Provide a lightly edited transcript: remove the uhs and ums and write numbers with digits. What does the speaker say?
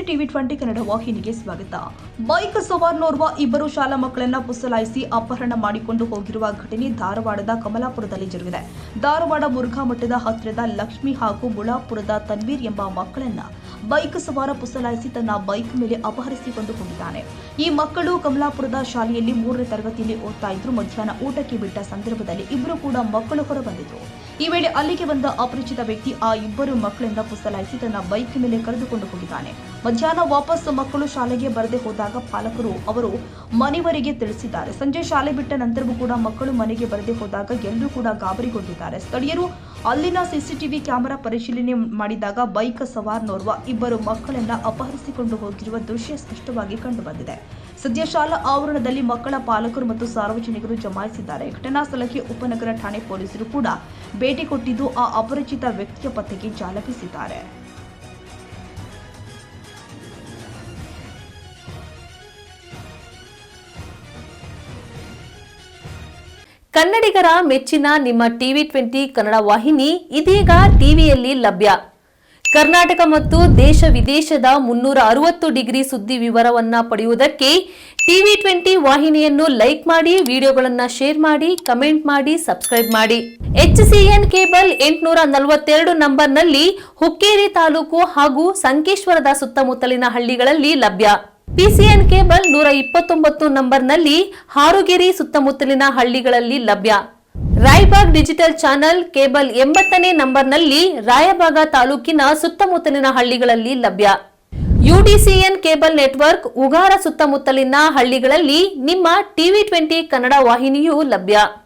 TV 20 Kannada ವಾಹಿನಿಗೆ ಸ್ವಾಗತ. Bike ಸವಾರನೋರ್ವ ಇಬ್ಬರು ಶಾಲಾ ಮಕ್ಕಳನ್ನ ಪುಸಲಾಯಿಸಿ ಅಪಹರಣ ಮಾಡಿಕೊಂಡು ಹೋಗಿರುವ ಘಟನೆ ಧಾರವಾಡದ ಕಮಲಾಪುರದಲ್ಲಿ ಜರುಗಿದೆ. ಧಾರವಾಡ ಮುರುಘಾ ಮಠದ ಹತ್ತಿರದ ಲಕ್ಷ್ಮಿ ಹಾಗೂ ಮುಳಾಪುರದ ತನ್ವೀರ್ ಎಂಬ ಮಕ್ಕಳನ್ನ ಬೈಕ್ ಸವಾರ ಪುಸಲಾಯಿಸಿ ತನ್ನ ಬೈಕ್ ಮೇಲೆ ಅಪಹರಿಸಿಕೊಂಡು ಹೋಗಿದ್ದಾನೆ. ಈ ಮಕ್ಕಳು ಕಮಲಾಪುರದ ಶಾಲೆಯಲ್ಲಿ 3ನೇ ತರಗತಿಯಲ್ಲಿ ಓದ್ತಾ ಇದ್ರು. ಮಧ್ಯಾಹ್ನ ಊಟಕ್ಕೆ ಬಿಟ್ಟ ಸಂದರ್ಭದಲ್ಲಿ ಇಬ್ಬರು ಕೂಡ ಮಕ್ಕಳು ಹೊರಬಂದಿದ್ರು. ಈ ವೇಳೆ ಅಲ್ಲಿಗೆ ಬಂದ ಅಪರಿಚಿತ ವ್ಯಕ್ತಿ ಆ ಇಬ್ಬರು ಮಕ್ಕಳಿಂದ ಪುಸಲಾಯಿಸಿ ತನ್ನ ಬೈಕ್ ಮೇಲೆ ಕರೆದುಕೊಂಡು ಹೋಗಿದ್ದಾನೆ. ಮಧ್ಯಾಹ್ನ ವಾಪಸ್ ಮಕ್ಕಳು ಶಾಲೆಗೆ ಬರದೆ ಹೋದಾಗ ಪಾಲಕರು ಅವರು ಮನೆಯವರಿಗೆ ತಿಳಿಸಿದ್ದಾರೆ. ಸಂಜೆ ಶಾಲೆ ಬಿಟ್ಟ ನಂತರವೂ ಕೂಡ ಮಕ್ಕಳು ಮನೆಗೆ ಬರದೆ ಹೋದಾಗ ಎಲ್ಲರೂ ಕೂಡ ಗಾಬರಿಗೊಂಡಿದ್ದಾರೆ. ಸ್ಥಳೀಯರು ಅಲ್ಲಿನ ಸಿಸಿಟಿವಿ ಕ್ಯಾಮೆರಾ ಪರಿಶೀಲನೆ ಮಾಡಿದಾಗ ಬೈಕ್ ಸವಾರನೋರ್ವ ಇಬ್ಬರು ಮಕ್ಕಳನ್ನ ಅಪಹರಿಸಿಕೊಂಡು ಹೋಗಿರುವ ದೃಶ್ಯ ಸ್ಪಷ್ಟವಾಗಿ ಕಂಡುಬಂದಿದೆ. ಸದ್ಯ ಶಾಲಾ ಆವರಣದಲ್ಲಿ ಮಕ್ಕಳ ಪಾಲಕರು ಮತ್ತು ಸಾರ್ವಜನಿಕರು ಜಮಾಯಿಸಿದ್ದಾರೆ. ಘಟನಾ ಸ್ಥಳಕ್ಕೆ ಉಪನಗರ ಠಾಣೆ ಪೊಲೀಸರು ಕೂಡ ಭೇಟಿ ಕೊಟ್ಟಿದ್ದು ಆ ಅಪರಿಚಿತ ವ್ಯಕ್ತಿಯ ಪತ್ತೆಗೆ ಜಾಲ ಬೀಸಿದ್ದಾರೆ. ಕನ್ನಡಿಗರ ಮೆಚ್ಚಿನ ನಿಮ್ಮ ಟಿವಿ 20 ಕನ್ನಡ ವಾಹಿನಿ ಇದೀಗ ಟಿವಿಯಲ್ಲಿ ಲಭ್ಯ. ಕರ್ನಾಟಕ ಮತ್ತು ದೇಶ ವಿದೇಶದ 360 ಡಿಗ್ರಿ ಸುದ್ದಿ ವಿವರವನ್ನ ಪಡೆಯುವುದಕ್ಕೆ ಟಿವಿ 20 ವಾಹಿನಿಯನ್ನು ಲೈಕ್ ಮಾಡಿ, ವಿಡಿಯೋಗಳನ್ನು ಶೇರ್ ಮಾಡಿ, ಕಮೆಂಟ್ ಮಾಡಿ, ಸಬ್ಸ್ಕ್ರೈಬ್ ಮಾಡಿ. HCN ಕೇಬಲ್ 842 ನಂಬರ್ನಲ್ಲಿ ಹುಕ್ಕೇರಿ ತಾಲೂಕು ಹಾಗೂ ಸಂಕೇಶ್ವರದ ಸುತ್ತಮುತ್ತಲಿನ ಹಳ್ಳಿಗಳಲ್ಲಿ ಲಭ್ಯ. PCN ಕೇಬಲ್ 129 ನಂಬರ್ನಲ್ಲಿ ಹಾರುಗೆರೆ ಸುತ್ತಮುತ್ತಲಿನ ಹಳ್ಳಿಗಳಲ್ಲಿ ಲಭ್ಯ. ರಾಯಬಾಗ್ ಡಿಜಿಟಲ್ ಚಾನೆಲ್ ಕೇಬಲ್ 80ನೇ ನಂಬರ್ನಲ್ಲಿ ರಾಯಬಾಗ ತಾಲೂಕಿನ ಸುತ್ತಮುತ್ತಲಿನ ಹಳ್ಳಿಗಳಲ್ಲಿ ಲಭ್ಯ. UDCN ಕೇಬಲ್ ನೆಟ್ವರ್ಕ್ ಉಗಾರ ಸುತ್ತಮುತ್ತಲಿನ ಹಳ್ಳಿಗಳಲ್ಲಿ ನಿಮ್ಮ ಟಿವಿ 20 ಕನ್ನಡ ವಾಹಿನಿಯೂ ಲಭ್ಯ.